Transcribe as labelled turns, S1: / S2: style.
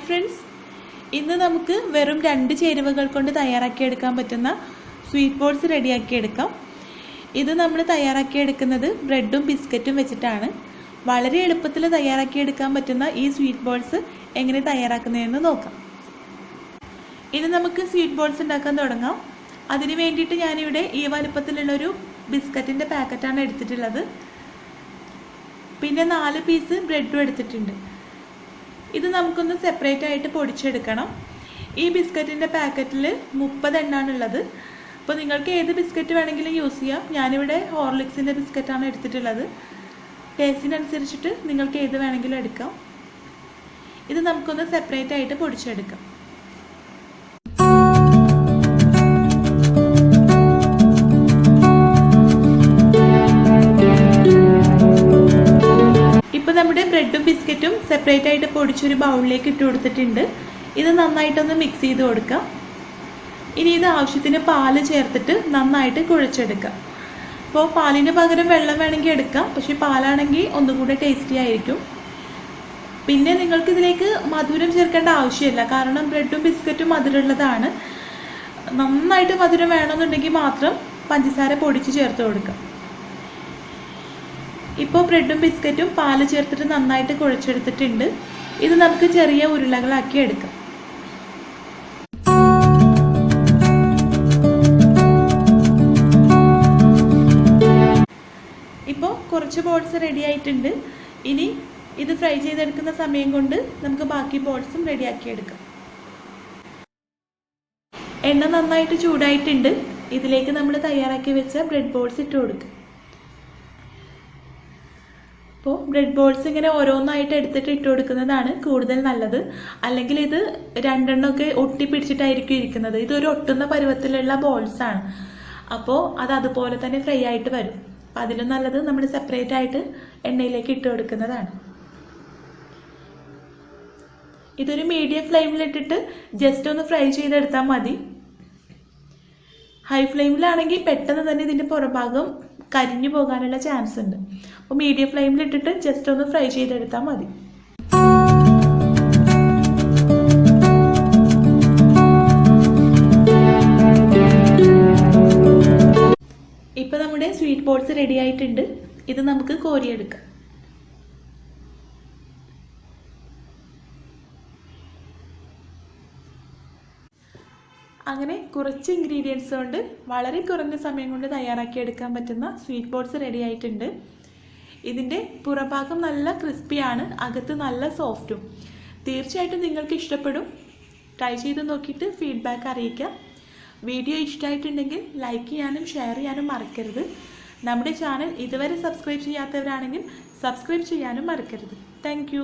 S1: Friends, ഇന്ന് നമുക്ക് വെറും 2 ചേരുവകൾ കൊണ്ട് തയ്യാറാക്കിയെടുക്കാൻ പറ്റുന്ന സ്വീറ്റ് ബോൾസ് റെഡിയാക്കിയെടുക്കാം. ഇത് നമ്മൾ തയ്യാറാക്കിയെടുക്കുന്നത് ബ്രെഡും ബിസ്ക്കറ്റും വെച്ചിട്ടാണ്. വളരെ എളുപ്പത്തിൽ തയ്യാറാക്കിയെടുക്കാൻ പറ്റുന്ന ഈ സ്വീറ്റ് ബോൾസ് എങ്ങനെ തയ്യാറാക്കുന്നതെന്ന് നോക്കാം. ഇനി നമുക്ക് സ്വീറ്റ് ബോൾസ് ഉണ്ടാക്കാൻ തുടങ്ങാം. അതിന് വേണ്ടിയിട്ട് ഞാനിവിടെ ഈ വലുപ്പത്തിലുള്ളൊരു ബിസ്ക്കറ്റിൻ്റെ പാക്കറ്റാണ് എടുത്തിട്ടുള്ളത്. പിന്നെ 4 പീസ് ബ്രെഡും എടുത്തിട്ടുണ്ട്. ഇത് നമുക്കൊന്ന് സെപ്പറേറ്റ് ആയിട്ട് പൊടിച്ചെടുക്കണം. ഈ ബിസ്ക്കറ്റിൻ്റെ പാക്കറ്റിൽ 30 എണ്ണാണുള്ളത്. അപ്പോൾ നിങ്ങൾക്ക് ഏത് ബിസ്ക്കറ്റ് വേണമെങ്കിലും യൂസ് ചെയ്യാം. ഞാനിവിടെ ഹോർലിക്സിൻ്റെ ബിസ്ക്കറ്റാണ് എടുത്തിട്ടുള്ളത്. ടേസ്റ്റിനനുസരിച്ചിട്ട് നിങ്ങൾക്ക് ഏത് വേണമെങ്കിലും എടുക്കാം. ഇത് നമുക്കൊന്ന് സെപ്പറേറ്റ് ആയിട്ട് പൊടിച്ചെടുക്കാം. നമ്മുടെ ബ്രെഡും ബിസ്ക്കറ്റും സെപ്പറേറ്റ് ആയിട്ട് പൊടിച്ചൊരു ബൗളിലേക്ക് ഇട്ട് കൊടുത്തിട്ടുണ്ട്. ഇത് നന്നായിട്ടൊന്ന് മിക്സ് ചെയ്ത് കൊടുക്കാം. ഇനി ഇത് ആവശ്യത്തിന് പാല് ചേർത്തിട്ട് നന്നായിട്ട് കുഴച്ചെടുക്കാം. അപ്പോൾ പാലിന് പകരം വെള്ളം വേണമെങ്കിൽ എടുക്കാം, പക്ഷേ പാലാണെങ്കിൽ ഒന്നുകൂടെ ടേസ്റ്റി ആയിരിക്കും. പിന്നെ നിങ്ങൾക്ക് ഇതിലേക്ക് മധുരം ചേർക്കേണ്ട ആവശ്യമില്ല, കാരണം ബ്രെഡും ബിസ്ക്കറ്റും മധുരമുള്ളതാണ്. നന്നായിട്ട് മധുരം വേണമെന്നുണ്ടെങ്കിൽ മാത്രം പഞ്ചസാര പൊടിച്ച് ചേർത്ത് കൊടുക്കാം. ഇപ്പോൾ ബ്രെഡും ബിസ്ക്കറ്റും പാല് ചേർത്തിട്ട് നന്നായിട്ട് കുഴച്ചെടുത്തിട്ടുണ്ട്. ഇത് നമുക്ക് ചെറിയ ഉരുളകളാക്കി എടുക്കാം. ഇപ്പോൾ കുറച്ച് ബോൾസ് റെഡി ആയിട്ടുണ്ട്. ഇനി ഇത് ഫ്രൈ ചെയ്തെടുക്കുന്ന സമയം കൊണ്ട് നമുക്ക് ബാക്കി ബോൾസും റെഡിയാക്കി എടുക്കാം. എണ്ണ നന്നായിട്ട് ചൂടായിട്ടുണ്ട്. ഇതിലേക്ക് നമ്മൾ തയ്യാറാക്കി വെച്ച ബ്രെഡ് ബോൾസ് ഇട്ട് കൊടുക്കുക. അപ്പോൾ ബ്രെഡ് ബോൾസ് ഇങ്ങനെ ഓരോന്നായിട്ട് എടുത്തിട്ട് ഇട്ട് കൊടുക്കുന്നതാണ് കൂടുതൽ നല്ലത്. അല്ലെങ്കിൽ ഇത് 2 എണ്ണമൊക്കെ ഒട്ടിപ്പിടിച്ചിട്ടായിരിക്കും ഇരിക്കുന്നത്. ഇതൊരു ഒട്ടുന്ന പരുവത്തിലുള്ള ബോൾസാണ്. അപ്പോൾ അത് അതുപോലെ തന്നെ ഫ്രൈ ആയിട്ട് വരും. അപ്പം അതിലും നല്ലത് നമ്മൾ സെപ്പറേറ്റ് ആയിട്ട് എണ്ണയിലേക്ക് ഇട്ട് കൊടുക്കുന്നതാണ്. ഇതൊരു മീഡിയം ഫ്ലെയിമിലിട്ടിട്ട് ജസ്റ്റ് ഒന്ന് ഫ്രൈ ചെയ്തെടുത്താൽ മതി. ഹൈ ഫ്ലെയിമിലാണെങ്കിൽ പെട്ടെന്ന് തന്നെ ഇതിൻ്റെ പുറഭാഗം കരിഞ്ഞു പോകാനുള്ള ചാൻസ് ഉണ്ട്. അപ്പോൾ മീഡിയം ഫ്ലെയിമിലിട്ടിട്ട് ജസ്റ്റ് ഒന്ന് ഫ്രൈ ചെയ്തെടുത്താൽ മതി. ഇപ്പോൾ നമ്മുടെ സ്വീറ്റ് ബോൾസ് റെഡി ആയിട്ടുണ്ട്. ഇത് നമുക്ക് കോരിയെടുക്കാം. അങ്ങനെ കുറച്ച് ഇൻഗ്രീഡിയൻസ് കൊണ്ട് വളരെ കുറഞ്ഞ സമയം കൊണ്ട് തയ്യാറാക്കിയെടുക്കാൻ പറ്റുന്ന സ്വീറ്റ് ബോൾസ് റെഡി ആയിട്ടുണ്ട്. ഇതിൻ്റെ പുറഭാഗം നല്ല ക്രിസ്പിയാണ്, അകത്ത് നല്ല സോഫ്റ്റും. തീർച്ചയായിട്ടും നിങ്ങൾക്ക് ഇഷ്ടപ്പെടും. ട്രൈ ചെയ്ത് നോക്കിയിട്ട് ഫീഡ്ബാക്ക് അറിയിക്കാം. വീഡിയോ ഇഷ്ടമായിട്ടുണ്ടെങ്കിൽ ലൈക്ക് ചെയ്യാനും ഷെയർ ചെയ്യാനും മറക്കരുത്. നമ്മുടെ ചാനൽ ഇതുവരെ സബ്സ്ക്രൈബ് ചെയ്യാത്തവരാണെങ്കിൽ സബ്സ്ക്രൈബ് ചെയ്യാനും മറക്കരുത്. താങ്ക്